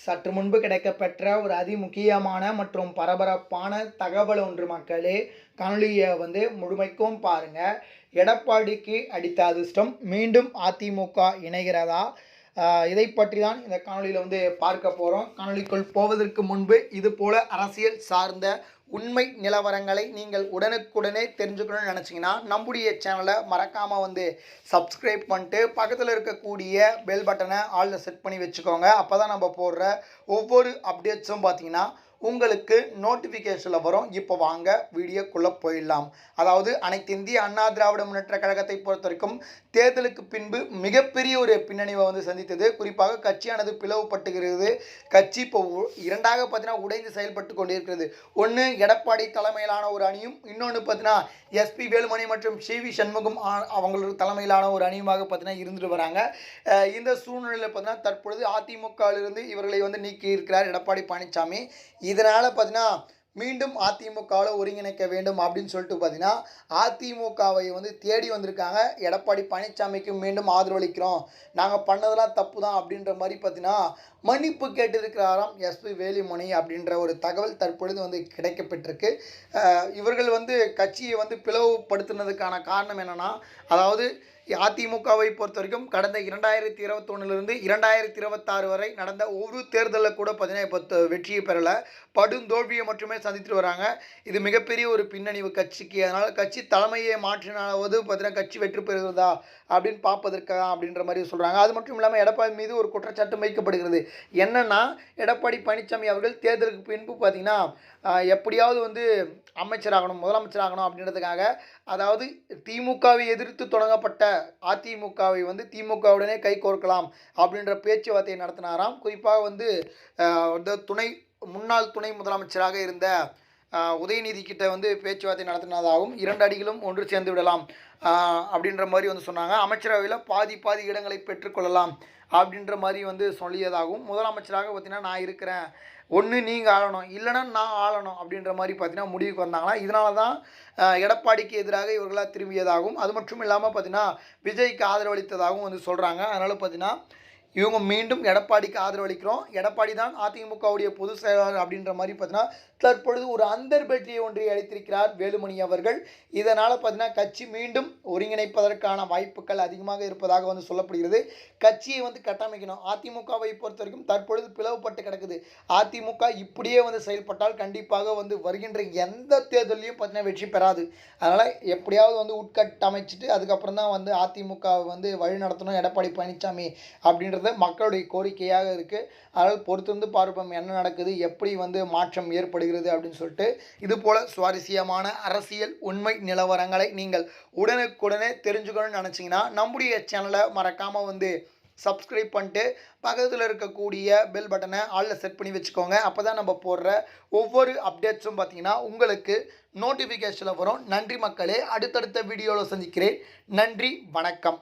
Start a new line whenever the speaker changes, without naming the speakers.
சற்று முன்பு கிடைக்கப்பெற்ற ஒரு அதிமுக்கியமான மற்றும் பரபரப்பான தகவல் ஒன்று மக்களே. காணொலியை முழுமைக்கும் பாருங்க. எடப்பாடிக்கு அடித்த அதிர்ஷ்டம், மீண்டும் அதிமுக இணைகிறதா? இதை பற்றி தான் இந்த காணொலியில் பார்க்க போகிறோம். காணொலிக்குள் போவதற்கு முன்பு இது போல அரசியல் சார்ந்த உண்மை நிலவரங்களை நீங்கள் உடனுக்குடனே தெரிஞ்சுக்கணும்னு நினச்சிங்கன்னா நம்முடைய சேனலை மறக்காமல் சப்ஸ்கிரைப் பண்ணிட்டு பக்கத்தில் இருக்கக்கூடிய பெல் பட்டனை ஆலில் செட் பண்ணி வச்சுக்கோங்க. அப்போ தான் நம்ம போடுற ஒவ்வொரு அப்டேட்ஸும் பார்த்தீங்கன்னா உங்களுக்கு நோட்டிஃபிகேஷனில் வரும். இப்போ வாங்க வீடியோக்குள்ளே போயிடலாம். அதாவது அனைத்து இந்திய அண்ணா திராவிட முன்னேற்ற கழகத்தை பொறுத்த வரைக்கும் தேர்தலுக்கு பின்பு மிகப்பெரிய ஒரு பின்னணிவை சந்தித்தது. குறிப்பாக கட்சியானது பிளவுபட்டுகிறது. கட்சி இப்போ இரண்டாக பார்த்தீங்கன்னா உடைந்து செயல்பட்டு கொண்டிருக்கிறது. ஒன்று எடப்பாடி தலைமையிலான ஒரு அணியும், இன்னொன்று பார்த்தீங்கன்னா எஸ்பி வேலுமணி மற்றும் சி.வி. சண்முகம் அவங்களோட தலைமையிலான ஒரு அணியுமாக பார்த்தீங்கன்னா இருந்துட்டு வராங்க. இந்த சூழ்நிலையில் பார்த்தீங்கன்னா தற்பொழுது அதிமுகவிலிருந்து இவர்களை நீக்கி இருக்கிறார் எடப்பாடி பழனிசாமி. இதனால் பார்த்தீங்கன்னா மீண்டும் அதிமுகவில் ஒருங்கிணைக்க வேண்டும் அப்படின்னு சொல்லிட்டு பார்த்தீங்கன்னா அதிமுகவை தேடி வந்திருக்காங்க. எடப்பாடி பழனிசாமிக்கு மீண்டும் ஆதரவளிக்கிறோம், நாங்கள் பண்ணதெல்லாம் தப்பு தான் அப்படின்ற மாதிரி பார்த்தீங்கன்னா மன்னிப்பு கேட்டிருக்கிறாராம் எஸ்பி வேலுமணி அப்படின்ற ஒரு தகவல் தற்பொழுது கிடைக்கப்பட்டிருக்கு. இவர்கள் கட்சியை பிளவுபடுத்தினதுக்கான காரணம் என்னென்னா, அதாவது அதிமுகவை பொறுத்த வரைக்கும் கடந்த 2021 2026 வரை நடந்த ஒரு தேர்தலில் கூட பார்த்தீங்கன்னா இப்போ வெற்றியை பெறலை, படுந்தோல்வியை மட்டுமே சந்தித்துட்டு வராங்க. இது மிகப்பெரிய ஒரு பின்னணிவு கட்சிக்கு. அதனால் கட்சி தலைமையை மாற்றினாவது பார்த்தீங்கன்னா கட்சி வெற்றி பெறுகிறதா அப்படின்னு பார்ப்பதற்காக அப்படின்ற மாதிரி சொல்கிறாங்க. அது மட்டும் இல்லாமல் எடப்பாடி மீது ஒரு குற்றச்சாட்டு வைக்கப்படுகிறது. என்னென்னா, எடப்பாடி பழனிசாமி அவர்கள் தேர்தலுக்கு பின்பு பார்த்தீங்கன்னா எப்படியாவது அமைச்சராகணும், முதலமைச்சராகணும் அப்படின்றதுக்காக, அதாவது திமுகவை எதிர்த்து தொடங்கப்பட்ட அதிமுகவை திமுகவுடனே கை கோர்க்கலாம் அப்படின்ற பேச்சுவார்த்தையை நடத்தினாராம். குறிப்பாக முன்னாள் துணை முதலமைச்சராக இருந்த உதயநிதி கிட்ட பேச்சுவார்த்தை நடத்தினதாகவும், 2 அடிகளும் ஒன்று சேர்ந்து விடலாம் அப்படின்ற மாதிரி சொன்னாங்க. அமைச்சரவையில் பாதி இடங்களை பெற்றுக்கொள்ளலாம் அப்படின்ற மாதிரி சொல்லியதாகவும், முதலமைச்சராக பார்த்தீங்கன்னா நான் இருக்கிறேன், ஒன்று நீங்கள் ஆளணும் இல்லைன்னா நான் ஆளணும் அப்படின்ற மாதிரி பார்த்தீங்கன்னா முடிவுக்கு வந்தாங்கன்னா, இதனால தான் எடப்பாடிக்கு எதிராக இவர்களாக திரும்பியதாகவும், அது மட்டும் இல்லாமல் பார்த்தீங்கன்னா விஜய்க்கு ஆதரவளித்ததாகவும் சொல்கிறாங்க. அதனால் பார்த்தீங்கன்னா இவங்க மீண்டும் எடப்பாடிக்கு ஆதரவளிக்கிறோம், எடப்பாடி தான் அதிமுகவுடைய பொதுச் செயலாளர் அப்படின்ற மாதிரி பார்த்தீங்கன்னா தற்பொழுது ஒரு அந்தர்பல்ட்டியை ஒன்றை அளித்திருக்கிறார் வேலுமணி அவர்கள். இதனால் பார்த்தீங்கன்னா கட்சி மீண்டும் ஒருங்கிணைப்பதற்கான வாய்ப்புகள் அதிகமாக இருப்பதாக சொல்லப்படுகிறது. கட்சியை கட்டமைக்கணும். அதிமுகவை பொறுத்த வரைக்கும் தற்பொழுது பிளவுபட்டு கிடக்குது. அதிமுக இப்படியே செயல்பட்டால் கண்டிப்பாக வருகின்ற எந்த தேர்தலையும் பார்த்தீங்கன்னா வெற்றி பெறாது. அதனால் எப்படியாவது உட்கட்டமைச்சிட்டு அதுக்கப்புறம் தான் அதிமுகவை வழி நடத்தணும் எடப்பாடி பழனிசாமி அப்படின்றது மக்களுடைய கோரிக்கையாக இருக்குது. அதனால் பொறுத்திருந்து பார்ப்போம் என்ன நடக்குது, எப்படி மாற்றம் ஏற்படுகிறது அப்படின்னு சொல்லிட்டு. இது போல் சுவாரஸ்யமான அரசியல் உண்மை நிலவரங்களை நீங்கள் உடனுக்குடனே தெரிஞ்சுக்கணும்னு நினச்சிங்கன்னா நம்முடைய சேனலை மறக்காமல் சப்ஸ்கிரைப் பண்ணிட்டு பக்கத்தில் இருக்கக்கூடிய பெல் பட்டனை ஆலில் செட் பண்ணி வச்சுக்கோங்க. அப்போ தான் நம்ம போடுற ஒவ்வொரு அப்டேட்ஸும் பார்த்தீங்கன்னா உங்களுக்கு நோட்டிஃபிகேஷனில் வரும். நன்றி மக்களே, அடுத்தடுத்த வீடியோவில் சந்திக்கிறேன். நன்றி, வணக்கம்.